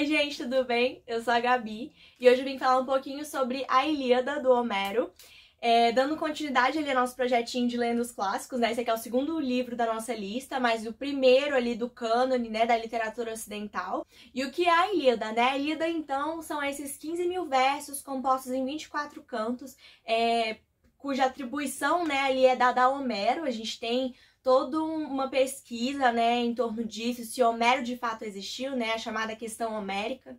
Oi gente, tudo bem? Eu sou a Gabi e hoje eu vim falar um pouquinho sobre a Ilíada do Homero, dando continuidade ali ao nosso projetinho de lendo os clássicos, né? Esse aqui é o segundo livro da nossa lista, mas o primeiro ali do cânone, né, da literatura ocidental. E o que é a Ilíada, né? A Ilíada, então, são esses 15.000 versos compostos em 24 cantos, cuja atribuição, né, ali é dada a Homero. A gente tem toda uma pesquisa, né, em torno disso, se Homero de fato existiu, né, a chamada questão homérica.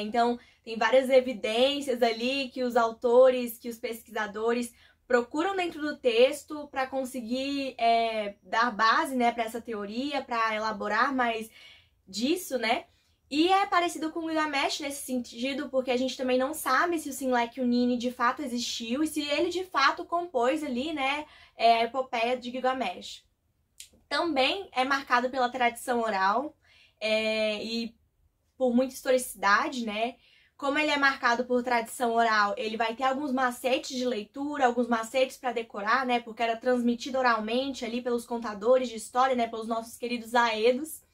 Então, tem várias evidências ali que os autores, que os pesquisadores procuram dentro do texto para conseguir dar base, né, para essa teoria, para elaborar mais disso, né? E é parecido com o Gilgamesh nesse sentido, porque a gente também não sabe se o Sinleq Unine de fato existiu e se ele de fato compôs ali, né, a epopeia de Gilgamesh. Também é marcado pela tradição oral e por muita historicidade, né? Como ele é marcado por tradição oral, ele vai ter alguns macetes de leitura, alguns macetes para decorar, né? Porque era transmitido oralmente ali pelos contadores de história, né? Pelos nossos queridos aedos.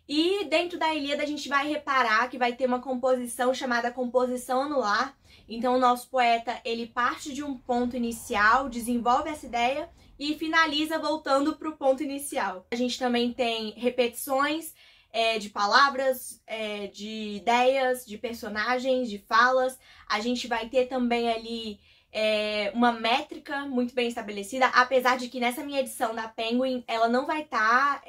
E dentro da Ilíada a gente vai reparar que vai ter uma composição chamada composição anular. Então o nosso poeta, ele parte de um ponto inicial, desenvolve essa ideia e finaliza voltando para o ponto inicial. A gente também tem repetições de palavras, de ideias, de personagens, de falas. A gente vai ter também ali uma métrica muito bem estabelecida, apesar de que nessa minha edição da Penguin ela não vai estar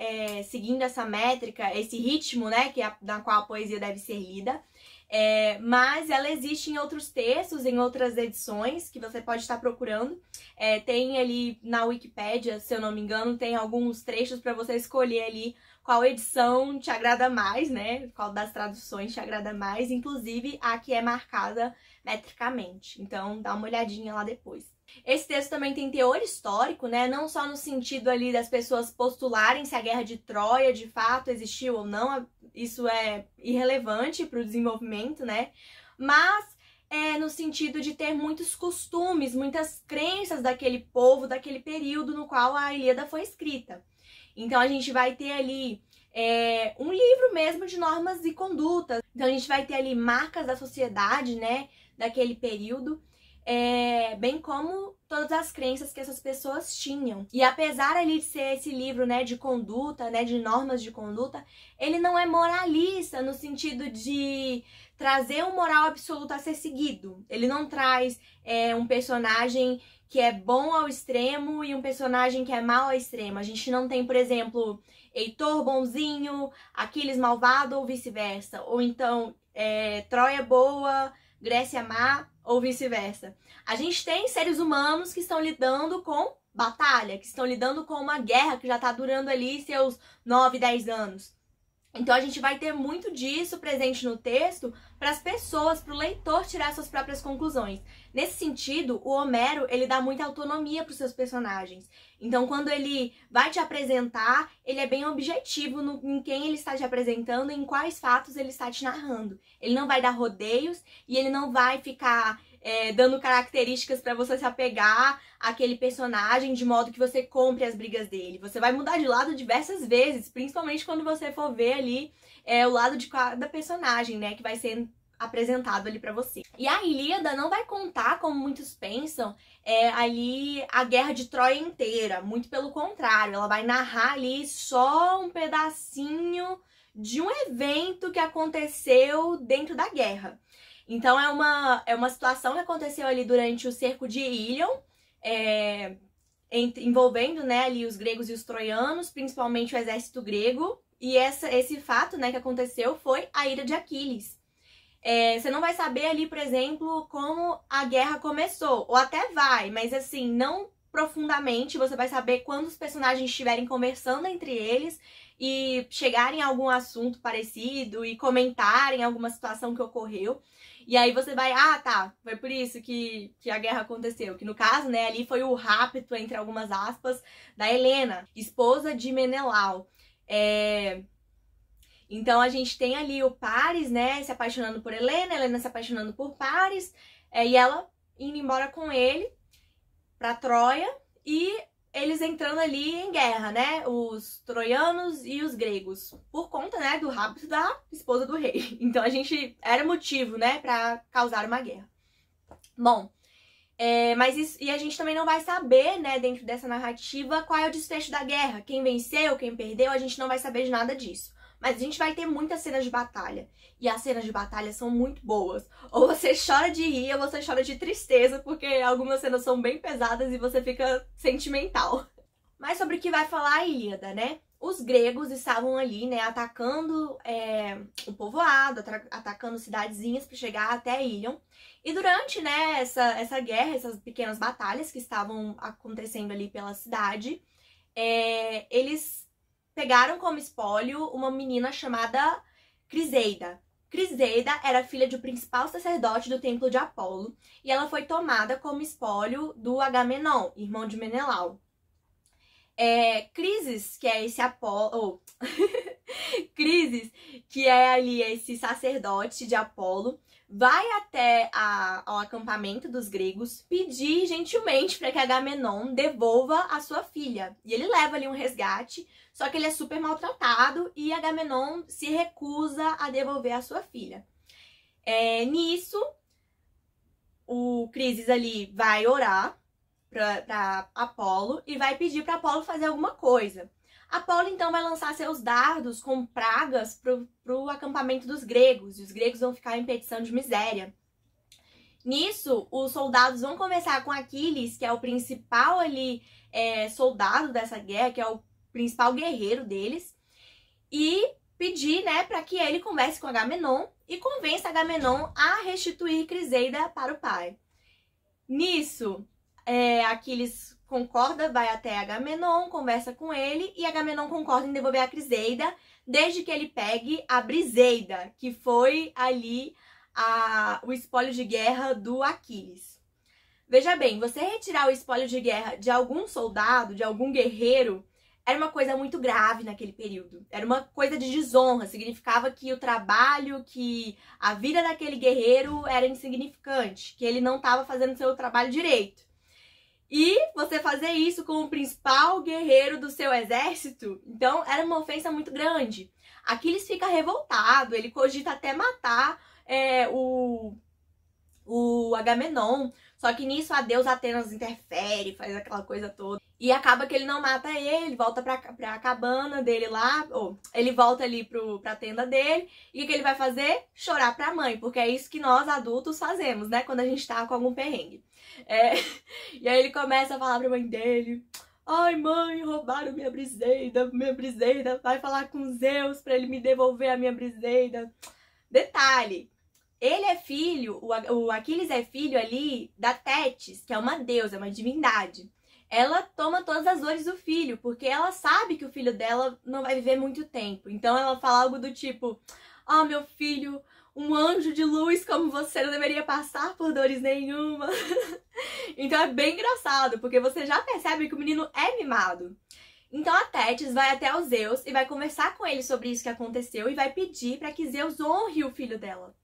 seguindo essa métrica, esse ritmo, né, na qual a poesia deve ser lida, mas ela existe em outros textos, em outras edições que você pode estar procurando. Tem ali na Wikipédia, se eu não me engano, tem alguns trechos para você escolher ali qual edição te agrada mais, né? Qual das traduções te agrada mais, inclusive a que é marcada metricamente. Então, dá uma olhadinha lá depois. Esse texto também tem teor histórico, né? Não só no sentido ali das pessoas postularem se a Guerra de Troia de fato existiu ou não, isso é irrelevante para o desenvolvimento, né? Mas no sentido de ter muitos costumes, muitas crenças daquele povo, daquele período no qual a Ilíada foi escrita. Então a gente vai ter ali um livro mesmo de normas e condutas. Então a gente vai ter ali marcas da sociedade, né, daquele período, bem como todas as crenças que essas pessoas tinham. E apesar ali de ser esse livro, né, de conduta, né, de normas de conduta, ele não é moralista no sentido de trazer um moral absoluto a ser seguido. Ele não traz um personagem que é bom ao extremo e um personagem que é mau ao extremo. A gente não tem, por exemplo, Heitor bonzinho, Aquiles malvado ou vice-versa. Ou então, Troia boa, Grécia má ou vice-versa. A gente tem seres humanos que estão lidando com batalha, que estão lidando com uma guerra que já está durando ali seus 9, 10 anos. Então a gente vai ter muito disso presente no texto para as pessoas, para o leitor tirar suas próprias conclusões. Nesse sentido, o Homero, ele dá muita autonomia para os seus personagens. Então quando ele vai te apresentar, ele é bem objetivo em quem ele está te apresentando e em quais fatos ele está te narrando. Ele não vai dar rodeios e ele não vai ficar dando características para você se apegar àquele personagem de modo que você compre as brigas dele. Você vai mudar de lado diversas vezes, principalmente quando você for ver ali o lado de cada personagem, né, que vai ser apresentado ali para você. E a Ilíada não vai contar, como muitos pensam, ali a Guerra de Troia inteira. Muito pelo contrário, ela vai narrar ali só um pedacinho de um evento que aconteceu dentro da guerra. Então é uma situação que aconteceu ali durante o cerco de Ílion, envolvendo, né, ali os gregos e os troianos, principalmente o exército grego. E esse fato, né, que aconteceu foi a ira de Aquiles. Você não vai saber ali, por exemplo, como a guerra começou, ou até vai, mas assim, não profundamente. Você vai saber quando os personagens estiverem conversando entre eles e chegarem a algum assunto parecido e comentarem alguma situação que ocorreu. E aí você vai, tá, foi por isso que a guerra aconteceu. Que no caso, né, ali foi o rapto, entre algumas aspas, da Helena, esposa de Menelau. Então a gente tem ali o Paris, né, se apaixonando por Helena, Helena se apaixonando por Paris, e ela indo embora com ele pra Troia, e eles entrando ali em guerra, né? Os troianos e os gregos, por conta, né, do rapto da esposa do rei. Então a gente era motivo, né, pra causar uma guerra. Bom, mas isso, e a gente também não vai saber, né, dentro dessa narrativa, qual é o desfecho da guerra. Quem venceu, quem perdeu, a gente não vai saber de nada disso. Mas a gente vai ter muitas cenas de batalha. E as cenas de batalha são muito boas. Ou você chora de rir, ou você chora de tristeza, porque algumas cenas são bem pesadas e você fica sentimental. Mas sobre o que vai falar a Ilíada, né? Os gregos estavam ali, né, atacando o povoado, atacando cidadezinhas para chegar até Ilion. E durante, né, essa guerra, essas pequenas batalhas que estavam acontecendo ali pela cidade, eles pegaram como espólio uma menina chamada Criseida. Criseida era filha do principal sacerdote do templo de Apolo e ela foi tomada como espólio do Agamenon, irmão de Menelau. Crises, que é esse Apolo, Crises, que é ali esse sacerdote de Apolo, vai até ao acampamento dos gregos pedir gentilmente para que Agamenon devolva a sua filha. E ele leva ali um resgate, só que ele é super maltratado e Agamenon se recusa a devolver a sua filha. Nisso, o Crises ali vai orar para Apolo e vai pedir para Apolo fazer alguma coisa. Apolo então vai lançar seus dardos com pragas pro acampamento dos gregos, e os gregos vão ficar em petição de miséria. Nisso, os soldados vão conversar com Aquiles, que é o principal ali soldado dessa guerra, que é o principal guerreiro deles, e pedir, né, para que ele converse com Agamenon e convença Agamenon a restituir Criseida para o pai. Nisso, Aquiles concorda, vai até Agamenon, conversa com ele, e Agamenon concorda em devolver a Criseida, desde que ele pegue a Briseida, que foi ali o espólio de guerra do Aquiles. Veja bem, você retirar o espólio de guerra de algum soldado, de algum guerreiro, era uma coisa muito grave naquele período. Era uma coisa de desonra, significava que o trabalho, que a vida daquele guerreiro era insignificante, que ele não estava fazendo seu trabalho direito. E você fazer isso com o principal guerreiro do seu exército, então era uma ofensa muito grande. Aquiles fica revoltado, ele cogita até matar o Agamenon, só que nisso a deusa Atenas interfere, faz aquela coisa toda. E acaba que ele não mata ele volta pra cabana dele lá, ou ele volta ali pra tenda dele, e o que ele vai fazer? Chorar pra mãe, porque é isso que nós adultos fazemos, né, quando a gente tá com algum perrengue. E aí ele começa a falar pra mãe dele: ai mãe, roubaram minha Briseida, vai falar com Zeus pra ele me devolver a minha Briseida. Detalhe, ele é filho, o Aquiles é filho ali da Tétis, que é uma deusa, uma divindade. Ela toma todas as dores do filho, porque ela sabe que o filho dela não vai viver muito tempo. Então ela fala algo do tipo: ah, meu filho, um anjo de luz como você não deveria passar por dores nenhuma. Então é bem engraçado, porque você já percebe que o menino é mimado. Então a Tétis vai até o Zeus e vai conversar com ele sobre isso que aconteceu e vai pedir para que Zeus honre o filho dela.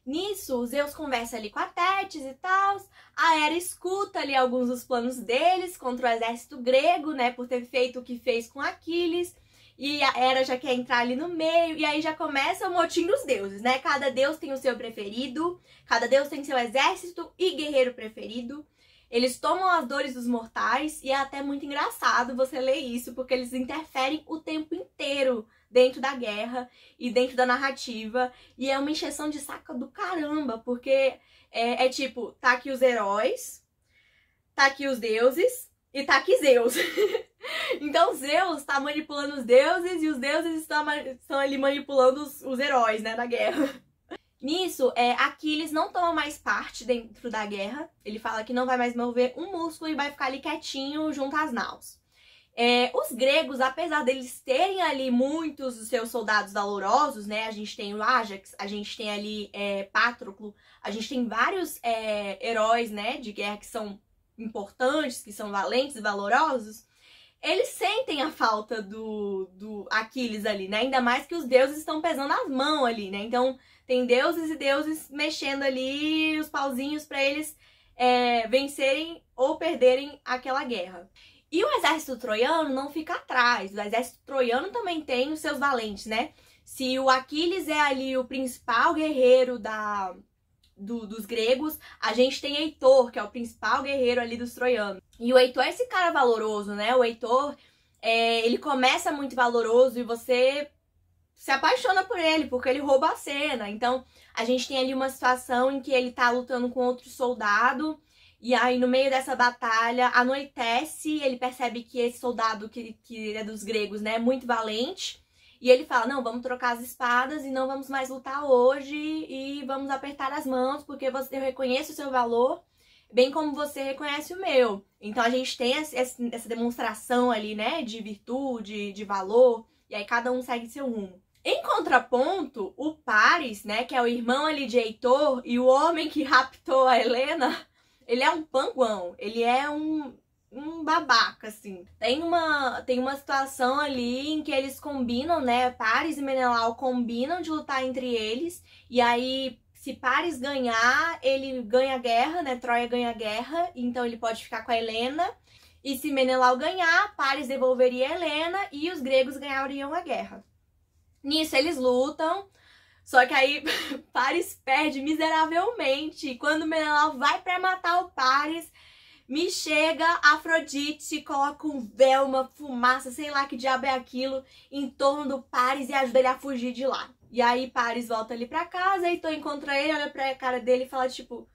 Nisso, o Zeus conversa ali com a Tétis e tal. A Hera escuta ali alguns dos planos deles contra o exército grego, né, por ter feito o que fez com Aquiles. E a Hera já quer entrar ali no meio, e aí já começa o motim dos deuses, né? Cada deus tem o seu preferido, cada deus tem seu exército e guerreiro preferido. Eles tomam as dores dos mortais, e é até muito engraçado você ler isso, porque eles interferem o tempo inteiro dentro da guerra e dentro da narrativa, e é uma encheção de saco do caramba, porque tipo, tá aqui os heróis, tá aqui os deuses, e tá aqui Zeus. Então Zeus tá manipulando os deuses e os deuses estão ali manipulando os heróis, né, da guerra. Nisso, Aquiles não toma mais parte dentro da guerra. Ele fala que não vai mais mover um músculo e vai ficar ali quietinho junto às naus. Os gregos, apesar deles terem ali muitos dos seus soldados valorosos, né? A gente tem o Ájax, a gente tem ali Patroclo, a gente tem vários heróis, né, de guerra que são importantes, que são valentes e valorosos. Eles sentem a falta do Aquiles ali, né? Ainda mais que os deuses estão pesando as mãos ali, né? Então tem deuses e deuses mexendo ali os pauzinhos para eles vencerem ou perderem aquela guerra. E o exército troiano não fica atrás. O exército troiano também tem os seus valentes, né? Se o Aquiles é ali o principal guerreiro dos gregos, a gente tem Heitor, que é o principal guerreiro ali dos troianos. E o Heitor é esse cara valoroso, né? O Heitor, ele começa muito valoroso e você se apaixona por ele, porque ele rouba a cena. Então, a gente tem ali uma situação em que ele tá lutando com outro soldado, e aí no meio dessa batalha, anoitece, ele percebe que esse soldado que é dos gregos, né, é muito valente, e ele fala, não, vamos trocar as espadas e não vamos mais lutar hoje, e vamos apertar as mãos, porque eu reconheço o seu valor, bem como você reconhece o meu. Então a gente tem essa demonstração ali, né, de virtude, de valor, e aí cada um segue seu rumo. Em contraponto, o Paris, né, que é o irmão ali de Heitor, e o homem que raptou a Helena, ele é um panguão, ele é um babaca, assim. Tem uma situação ali em que eles combinam, né, Paris e Menelau combinam de lutar entre eles, e aí, se Paris ganhar, ele ganha a guerra, né, Troia ganha a guerra, então ele pode ficar com a Helena, e se Menelau ganhar, Paris devolveria a Helena e os gregos ganhariam a guerra. Nisso eles lutam, só que aí Paris perde miseravelmente. E quando Menelau vai pra matar o Paris, me chega Afrodite, coloca um véu, uma fumaça, sei lá que diabo é aquilo, em torno do Paris e ajuda ele a fugir de lá. E aí Paris volta ali pra casa, Heitor encontra ele, olha pra cara dele e fala tipo,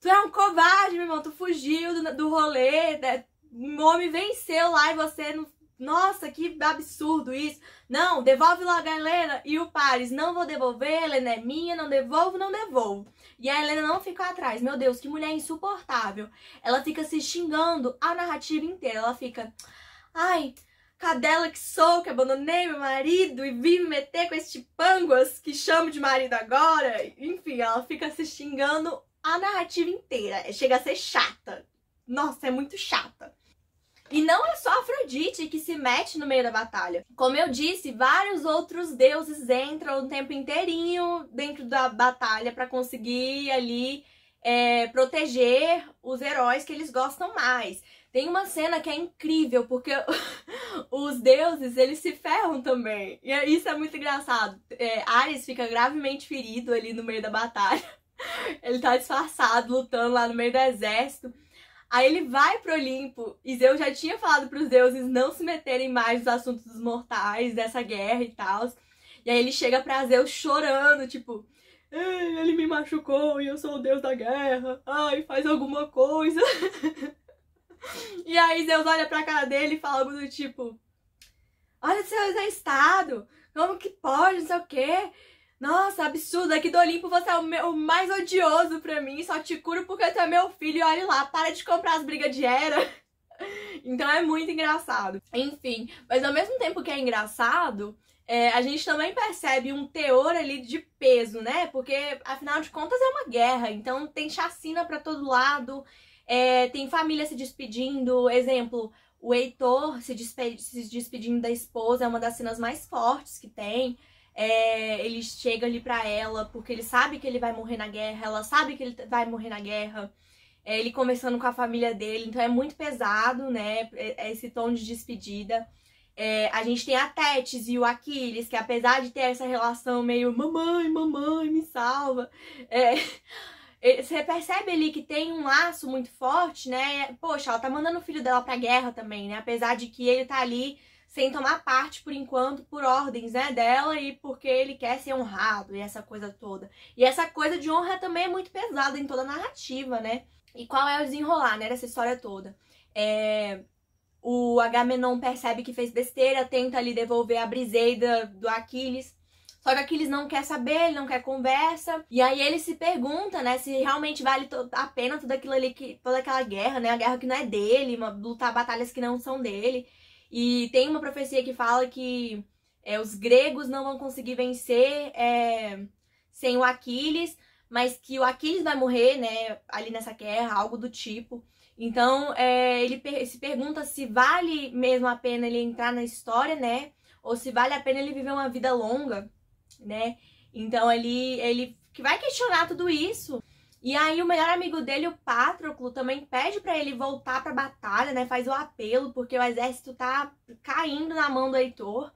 tu é um covarde, meu irmão, tu fugiu do rolê, né? O homem venceu lá e você não... Nossa, que absurdo isso. Não, devolve logo a Helena. E o Paris, não vou devolver, a Helena é minha, não devolvo, não devolvo. E a Helena não fica atrás. Meu Deus, que mulher insuportável. Ela fica se xingando a narrativa inteira. Ela fica, ai, cadela que sou, que abandonei meu marido e vim me meter com este pânguas que chamo de marido agora. Enfim, ela fica se xingando a narrativa inteira. Chega a ser chata. Nossa, é muito chata. E não é só Afrodite que se mete no meio da batalha. Como eu disse, vários outros deuses entram o tempo inteirinho dentro da batalha para conseguir ali proteger os heróis que eles gostam mais. Tem uma cena que é incrível, porque os deuses, eles se ferram também. E isso é muito engraçado. Ares fica gravemente ferido ali no meio da batalha. Ele tá disfarçado, lutando lá no meio do exército. Aí ele vai pro Olimpo, e Zeus já tinha falado pros deuses não se meterem mais nos assuntos dos mortais, dessa guerra e tal. E aí ele chega pra Zeus chorando, tipo, ele me machucou e eu sou o deus da guerra, ai, faz alguma coisa. E aí Zeus olha pra cara dele e fala algo do tipo, olha seu exército, como que pode, não sei o quê. Nossa, absurdo, aqui do Olimpo você é o mais odioso pra mim, só te curo porque tu é meu filho e olha lá, para de comprar as brigas de Hera. Então é muito engraçado. Enfim, mas ao mesmo tempo que é engraçado, a gente também percebe um teor ali de peso, né? Porque, afinal de contas, é uma guerra, então tem chacina pra todo lado, tem família se despedindo, exemplo, o Heitor se despedindo da esposa, é uma das cenas mais fortes que tem. Ele chega ali pra ela porque ele sabe que ele vai morrer na guerra, ela sabe que ele vai morrer na guerra, ele conversando com a família dele, então é muito pesado, né, esse tom de despedida. A gente tem a Tétis e o Aquiles, que apesar de ter essa relação meio mamãe, me salva, você percebe ali que tem um laço muito forte, né, poxa, ela tá mandando o filho dela pra guerra também, né, apesar de que ele tá ali sem tomar parte, por enquanto, por ordens, né, dela e porque ele quer ser honrado e essa coisa toda. E essa coisa de honra também é muito pesada em toda a narrativa, né? E qual é o desenrolar, né, dessa história toda? O Agamenon percebe que fez besteira, tenta ali devolver a Briseida do Aquiles, só que Aquiles não quer saber, ele não quer conversa, e aí ele se pergunta, né, se realmente vale a pena tudo aquilo ali, toda aquela guerra, né, a guerra que não é dele, lutar batalhas que não são dele. E tem uma profecia que fala que os gregos não vão conseguir vencer sem o Aquiles, mas que o Aquiles vai morrer, né, ali nessa guerra, algo do tipo. Então, ele se pergunta se vale mesmo a pena ele entrar na história, né, ou se vale a pena ele viver uma vida longa, né. Então, ele vai questionar tudo isso. E aí o melhor amigo dele, o Patroclo, também pede pra ele voltar pra batalha, né? Faz o apelo, porque o exército tá caindo na mão do Heitor.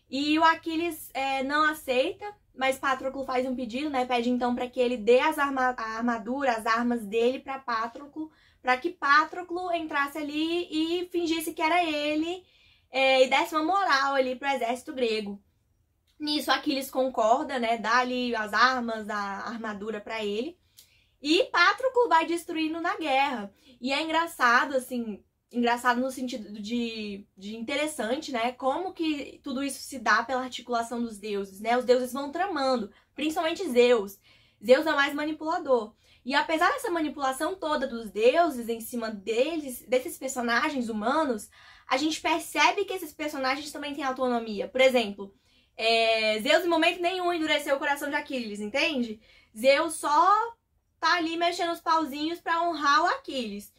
E o Aquiles não aceita, mas Patroclo faz um pedido, né? Pede então pra que ele dê a armadura, as armas dele pra Patroclo, pra que Patroclo entrasse ali e fingisse que era ele e desse uma moral ali pro exército grego. Nisso, Aquiles concorda, né? Dá ali as armas, a armadura pra ele. E Patroclo vai destruindo na guerra. E é engraçado, assim, engraçado no sentido de interessante, né? Como que tudo isso se dá pela articulação dos deuses, né? Os deuses vão tramando, principalmente Zeus. Zeus é o mais manipulador. E apesar dessa manipulação toda dos deuses em cima desses personagens humanos, a gente percebe que esses personagens também têm autonomia. Por exemplo, Zeus em momento nenhum endureceu o coração de Aquiles, entende? Zeus só tá ali mexendo os pauzinhos pra honrar o Aquiles.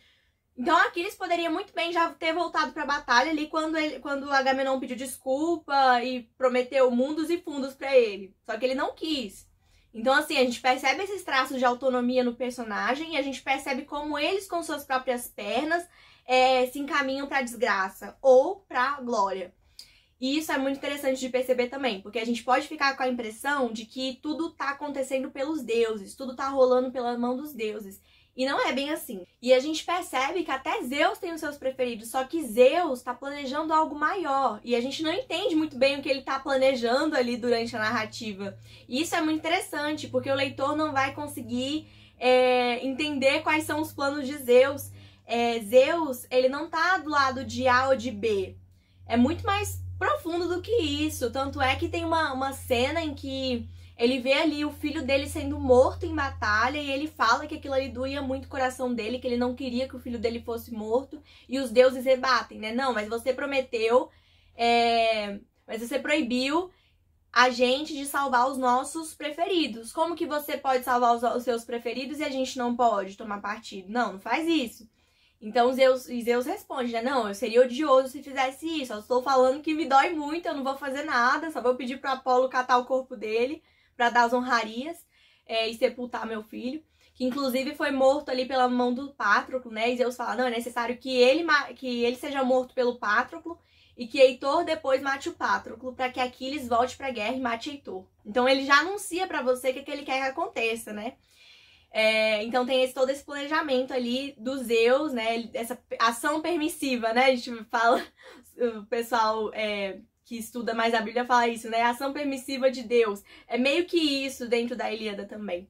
Então Aquiles poderia muito bem já ter voltado pra batalha ali quando Agamenon pediu desculpa e prometeu mundos e fundos pra ele. Só que ele não quis. Então assim, a gente percebe esses traços de autonomia no personagem e a gente percebe como eles com suas próprias pernas se encaminham pra desgraça ou pra glória. E isso é muito interessante de perceber também, porque a gente pode ficar com a impressão de que tudo tá acontecendo pelos deuses, tudo tá rolando pela mão dos deuses. E não é bem assim. E a gente percebe que até Zeus tem os seus preferidos, só que Zeus tá planejando algo maior. E a gente não entende muito bem o que ele tá planejando ali durante a narrativa. E isso é muito interessante, porque o leitor não vai conseguir entender quais são os planos de Zeus. Zeus, ele não tá do lado de A ou de B. É muito mais profundo do que isso, tanto é que tem uma cena em que ele vê ali o filho dele sendo morto em batalha e ele fala que aquilo ali doía muito o coração dele, que ele não queria que o filho dele fosse morto, e os deuses rebatem, né? Não, mas você prometeu, mas você proibiu a gente de salvar os nossos preferidos. Como que você pode salvar os seus preferidos e a gente não pode tomar partido? Não, não faz isso. Então Zeus responde, né? Não, eu seria odioso se fizesse isso. Eu estou falando que me dói muito, eu não vou fazer nada, só vou pedir para Apolo catar o corpo dele para dar as honrarias e sepultar meu filho, que inclusive foi morto ali pela mão do Patroclo, né? E Zeus fala, não, é necessário que ele seja morto pelo Patroclo e que Heitor depois mate o Patroclo para que Aquiles volte para a guerra e mate Heitor. Então ele já anuncia para você o que ele quer que aconteça, né? Então tem todo esse planejamento ali do Zeus, né? Essa ação permissiva, né? A gente fala, o pessoal que estuda mais a Bíblia fala isso, né? Ação permissiva de Deus. É meio que isso dentro da Ilíada também.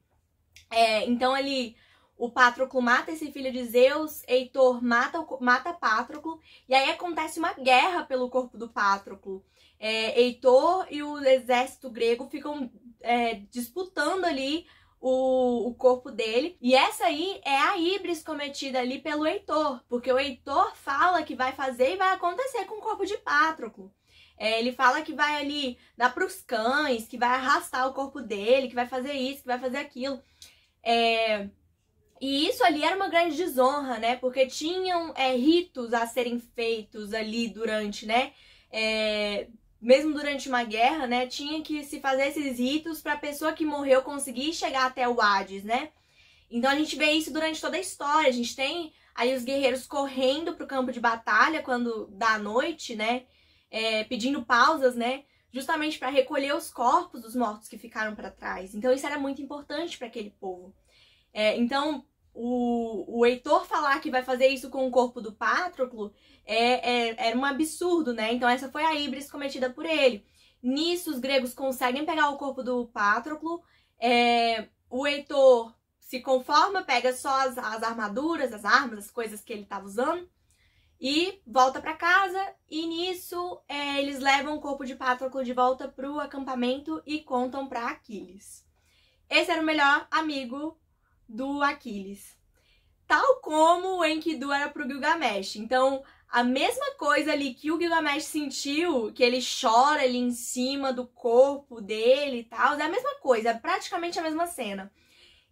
Então ali o Patroclo mata esse filho de Zeus, Heitor mata Patroclo, e aí acontece uma guerra pelo corpo do Patroclo. Heitor e o exército grego ficam disputando ali o corpo dele. E essa aí é a híbris cometida ali pelo Heitor, porque o Heitor fala que vai fazer e vai acontecer com o corpo de Patroclo. Ele fala que vai ali dar pros cães, que vai arrastar o corpo dele, que vai fazer isso, que vai fazer aquilo. E isso ali era uma grande desonra, né? Porque tinham ritos a serem feitos ali durante, né? Mesmo durante uma guerra, né, tinha que se fazer esses ritos para a pessoa que morreu conseguir chegar até o Hades, né? Então a gente vê isso durante toda a história. A gente tem aí os guerreiros correndo pro campo de batalha quando dá noite, né? Pedindo pausas, né? Justamente para recolher os corpos dos mortos que ficaram para trás. Então isso era muito importante para aquele povo. Então o Heitor falar que vai fazer isso com o corpo do Patroclo era um absurdo, né? Então essa foi a híbris cometida por ele. Nisso os gregos conseguem pegar o corpo do Patroclo, o Heitor se conforma, pega só as armaduras, as armas, as coisas que ele estava usando e volta para casa, e nisso eles levam o corpo de Patroclo de volta pro acampamento e contam para Aquiles. Esse era o melhor amigo do Aquiles, tal como o Enkidu era pro Gilgamesh. Então a mesma coisa ali que o Gilgamesh sentiu, que ele chora ali em cima do corpo dele e tal, é a mesma coisa, é praticamente a mesma cena.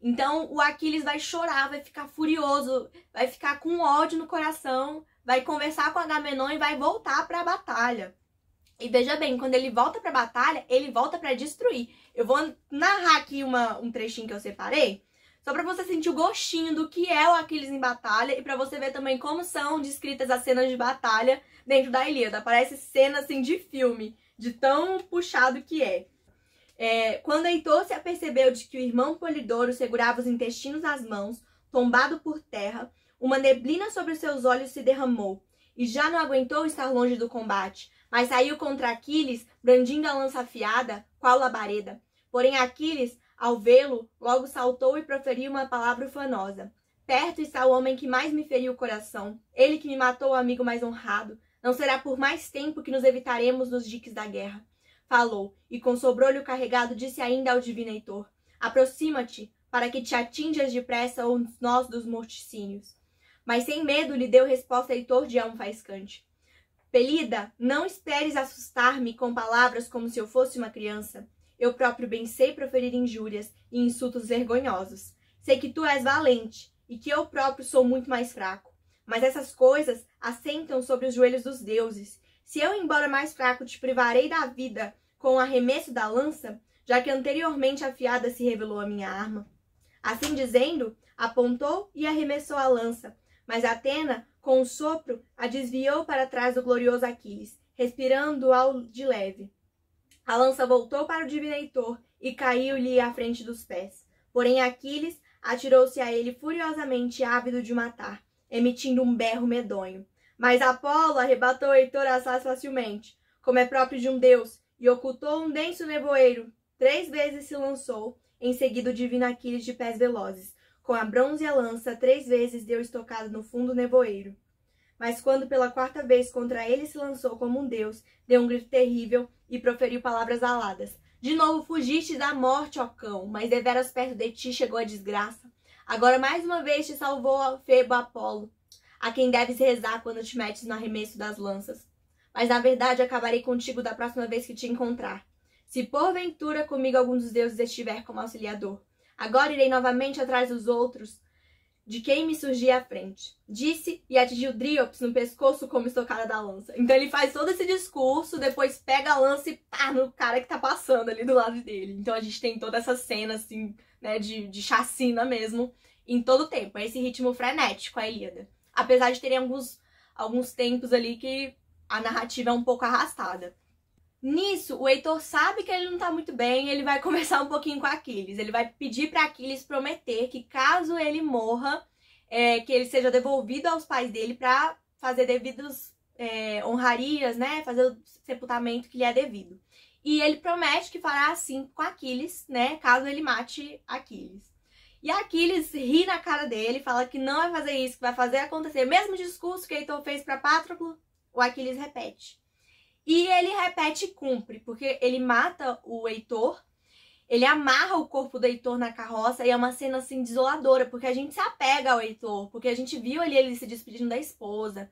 Então o Aquiles vai chorar, vai ficar furioso, vai ficar com ódio no coração, vai conversar com Agamenon e vai voltar pra batalha. E veja bem, quando ele volta pra batalha, ele volta pra destruir. Eu vou narrar aqui um trechinho que eu separei, Só pra você sentir o gostinho do que é o Aquiles em batalha e pra você ver também como são descritas as cenas de batalha dentro da Ilíada. Parece cena assim de filme, de tão puxado que é. Quando Heitor se apercebeu de que o irmão Polidoro segurava os intestinos nas mãos, tombado por terra, uma neblina sobre os seus olhos se derramou, e já não aguentou estar longe do combate, mas saiu contra Aquiles, brandindo a lança afiada, qual labareda. Porém Aquiles, ao vê-lo, logo saltou e proferiu uma palavra ufanosa. Perto está o homem que mais me feriu o coração, ele que me matou o amigo mais honrado. Não será por mais tempo que nos evitaremos nos diques da guerra. Falou, e com sobrolho carregado disse ainda ao divino Heitor: aproxima-te, para que te atinjas depressa os nós dos morticínios. Mas sem medo lhe deu resposta Heitor de alma faiscante: Pelida, não esperes assustar-me com palavras como se eu fosse uma criança. Eu próprio bem sei proferir injúrias e insultos vergonhosos. Sei que tu és valente e que eu próprio sou muito mais fraco. Mas essas coisas assentam sobre os joelhos dos deuses. Se eu, embora mais fraco, te privarei da vida com o arremesso da lança, já que anteriormente afiada se revelou a minha arma. Assim dizendo, apontou e arremessou a lança, mas Atena, com um sopro, a desviou para trás do glorioso Aquiles, respirando-ao de leve. A lança voltou para o divino Heitor e caiu-lhe à frente dos pés. Porém Aquiles atirou-se a ele furiosamente, ávido de matar, emitindo um berro medonho. Mas Apolo arrebatou Heitor assaz facilmente, como é próprio de um deus, e ocultou um denso nevoeiro. 3 vezes se lançou, em seguida o divino Aquiles de pés velozes. Com a bronze e a lança, 3 vezes deu estocada no fundo nevoeiro. Mas quando pela 4ª vez contra ele se lançou como um deus, deu um grito terrível e proferiu palavras aladas. De novo fugiste da morte, ó cão, mas deveras perto de ti chegou a desgraça. Agora mais uma vez te salvou Febo Apolo, a quem deves rezar quando te metes no arremesso das lanças. Mas na verdade acabarei contigo da próxima vez que te encontrar, se porventura comigo algum dos deuses estiver como auxiliador. Agora irei novamente atrás dos outros, de quem me surgia à frente. Disse e atingiu Dríops no pescoço como estocada da lança. Então ele faz todo esse discurso, depois pega a lança e pá no cara que tá passando ali do lado dele. Então a gente tem toda essa cena, assim, né, de chacina mesmo, em todo o tempo. É esse ritmo frenético, a Ilíada. Apesar de terem alguns tempos ali que a narrativa é um pouco arrastada. Nisso, o Heitor sabe que ele não tá muito bem e ele vai conversar um pouquinho com Aquiles. Ele vai pedir para Aquiles prometer que caso ele morra, que ele seja devolvido aos pais dele para fazer devidos honrarias, né? Fazer o sepultamento que lhe é devido. E ele promete que fará assim com Aquiles, né? Caso ele mate Aquiles. E Aquiles ri na cara dele, fala que não vai fazer isso, que vai fazer acontecer. O mesmo discurso que Heitor fez para Patroclo, o Aquiles repete. E ele repete e cumpre, porque ele mata o Heitor, ele amarra o corpo do Heitor na carroça e é uma cena assim desoladora, porque a gente se apega ao Heitor, porque a gente viu ali ele se despedindo da esposa,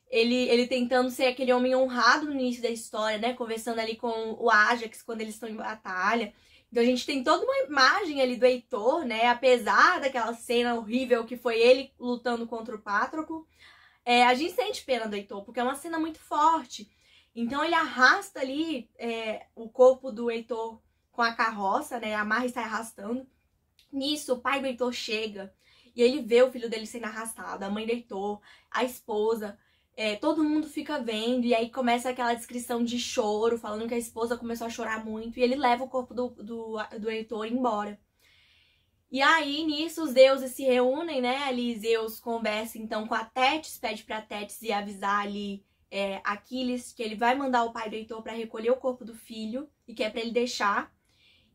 ele tentando ser aquele homem honrado no início da história, né, conversando ali com o Ájax quando eles estão em batalha. Então a gente tem toda uma imagem ali do Heitor, né, apesar daquela cena horrível que foi ele lutando contra o Patroclo. A gente sente pena do Heitor, porque é uma cena muito forte. Então ele arrasta ali o corpo do Heitor com a carroça, né? Amarra e sai arrastando. Nisso, o pai do Heitor chega e ele vê o filho dele sendo arrastado, a mãe do Heitor, a esposa. Todo mundo fica vendo e aí começa aquela descrição de choro, falando que a esposa começou a chorar muito. E ele leva o corpo do Heitor embora. E aí, nisso, os deuses se reúnem, né? Ali Zeus conversa então com a Tétis, pede pra Tétis ir avisar ali Aquiles que ele vai mandar o pai do Heitor pra recolher o corpo do filho e que é pra ele deixar.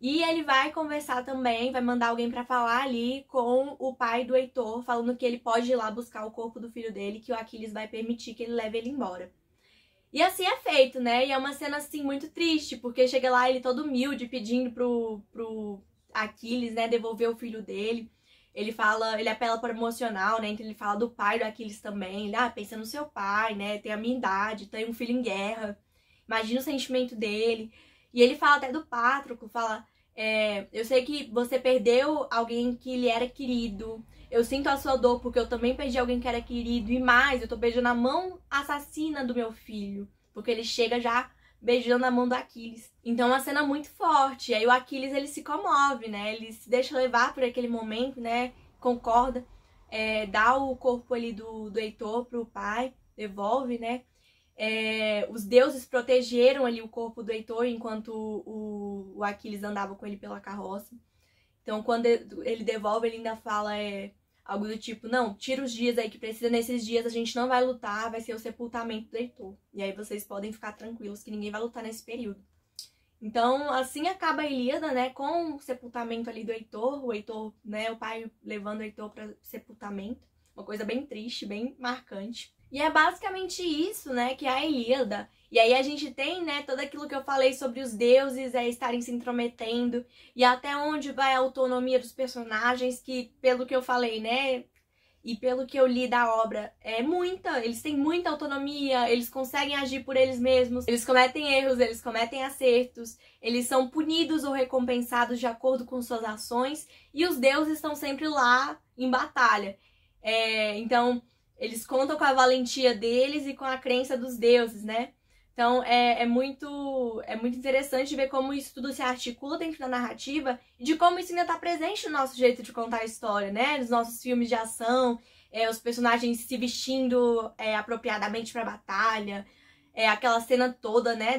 E ele vai conversar também, vai mandar alguém pra falar ali com o pai do Heitor, falando que ele pode ir lá buscar o corpo do filho dele, que o Aquiles vai permitir que ele leve ele embora. E assim é feito, né? E é uma cena assim muito triste, porque chega lá ele todo humilde pedindo pro Aquiles, né, devolver o filho dele. Ele apela para o emocional, né, então ele fala do pai do Aquiles também. Ele, pensa no seu pai, né, tem a minha idade, tem um filho em guerra, imagina o sentimento dele. E ele fala até do Patroclo, fala, eu sei que você perdeu alguém que lhe era querido, eu sinto a sua dor porque eu também perdi alguém que era querido, e mais, eu tô beijando a mão assassina do meu filho, porque ele chega já beijando a mão do Aquiles. Então é uma cena muito forte. E aí o Aquiles, ele se comove, né? Ele se deixa levar por aquele momento, né? Concorda, dá o corpo ali do Heitor pro pai, devolve, né? Os deuses protegeram ali o corpo do Heitor enquanto o Aquiles andava com ele pela carroça. Então quando ele devolve, ele ainda fala algo do tipo, não, tira os dias aí que precisa, nesses dias a gente não vai lutar, vai ser o sepultamento do Heitor. E aí vocês podem ficar tranquilos que ninguém vai lutar nesse período. Então, assim acaba a Ilíada, né, com o sepultamento ali do Heitor, o Heitor, né, o pai levando o Heitor para sepultamento, uma coisa bem triste, bem marcante. E é basicamente isso, né, que é a Ilíada. E aí a gente tem, né, tudo aquilo que eu falei sobre os deuses estarem se intrometendo e até onde vai a autonomia dos personagens, que pelo que eu falei, né, e pelo que eu li da obra, eles têm muita autonomia, eles conseguem agir por eles mesmos, eles cometem erros, eles cometem acertos, eles são punidos ou recompensados de acordo com suas ações, e os deuses estão sempre lá em batalha. Então, eles contam com a valentia deles e com a crença dos deuses, né? Então, é muito interessante ver como isso tudo se articula dentro da narrativa e de como isso ainda está presente no nosso jeito de contar a história, né? Nos nossos filmes de ação, os personagens se vestindo apropriadamente para a batalha, aquela cena toda, né,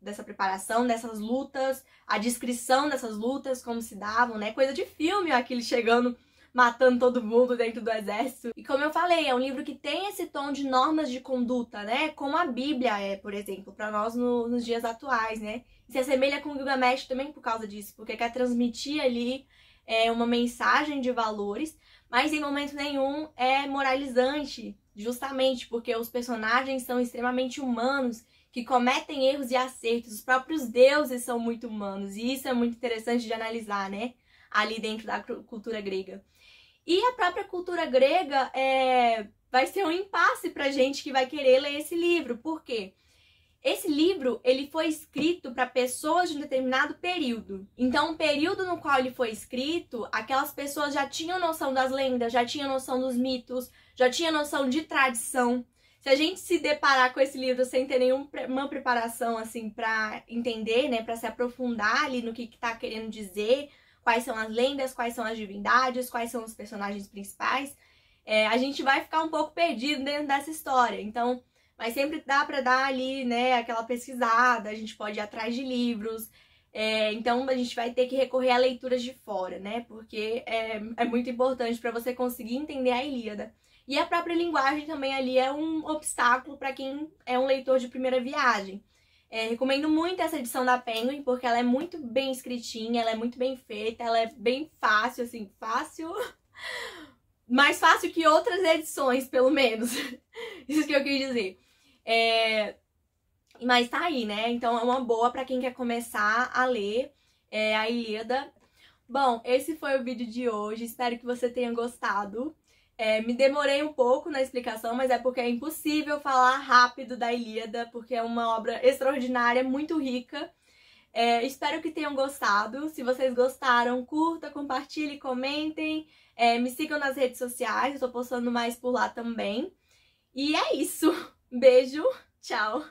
dessa preparação, dessas lutas, a descrição dessas lutas, como se davam, né? Coisa de filme, aquele chegando, matando todo mundo dentro do exército. E como eu falei, é um livro que tem esse tom de normas de conduta, né? Como a Bíblia por exemplo, para nós nos dias atuais, né? E se assemelha com o Gilgamesh também por causa disso, porque quer transmitir ali uma mensagem de valores, mas em momento nenhum é moralizante, justamente porque os personagens são extremamente humanos, que cometem erros e acertos. Os próprios deuses são muito humanos, e isso é muito interessante de analisar, né? Ali dentro da cultura grega. E a própria cultura grega vai ser um impasse pra gente que vai querer ler esse livro. Por quê? Esse livro, ele foi escrito para pessoas de um determinado período. Então, o período no qual ele foi escrito, aquelas pessoas já tinham noção das lendas, já tinham noção dos mitos, já tinham noção de tradição. Se a gente se deparar com esse livro sem ter nenhuma preparação, assim, para entender, né, para se aprofundar ali no que tá querendo dizer, quais são as lendas, quais são as divindades, quais são os personagens principais, a gente vai ficar um pouco perdido dentro dessa história. Então, mas sempre dá pra dar ali, né, aquela pesquisada, a gente pode ir atrás de livros, então a gente vai ter que recorrer a leituras de fora, né, porque é muito importante para você conseguir entender a Ilíada. E a própria linguagem também ali é um obstáculo para quem é um leitor de primeira viagem. Recomendo muito essa edição da Penguin, porque ela é muito bem escritinha, ela é muito bem feita, ela é bem fácil, assim, fácil, mais fácil que outras edições, pelo menos. Isso que eu quis dizer. Mas tá aí, né? Então é uma boa pra quem quer começar a ler a Ilíada. Bom, esse foi o vídeo de hoje, espero que você tenha gostado. Me demorei um pouco na explicação, mas é porque é impossível falar rápido da Ilíada, porque é uma obra extraordinária, muito rica. Espero que tenham gostado. Se vocês gostaram, curta, compartilhe, comentem. Me sigam nas redes sociais, eu tô postando mais por lá também. E é isso. Beijo, tchau!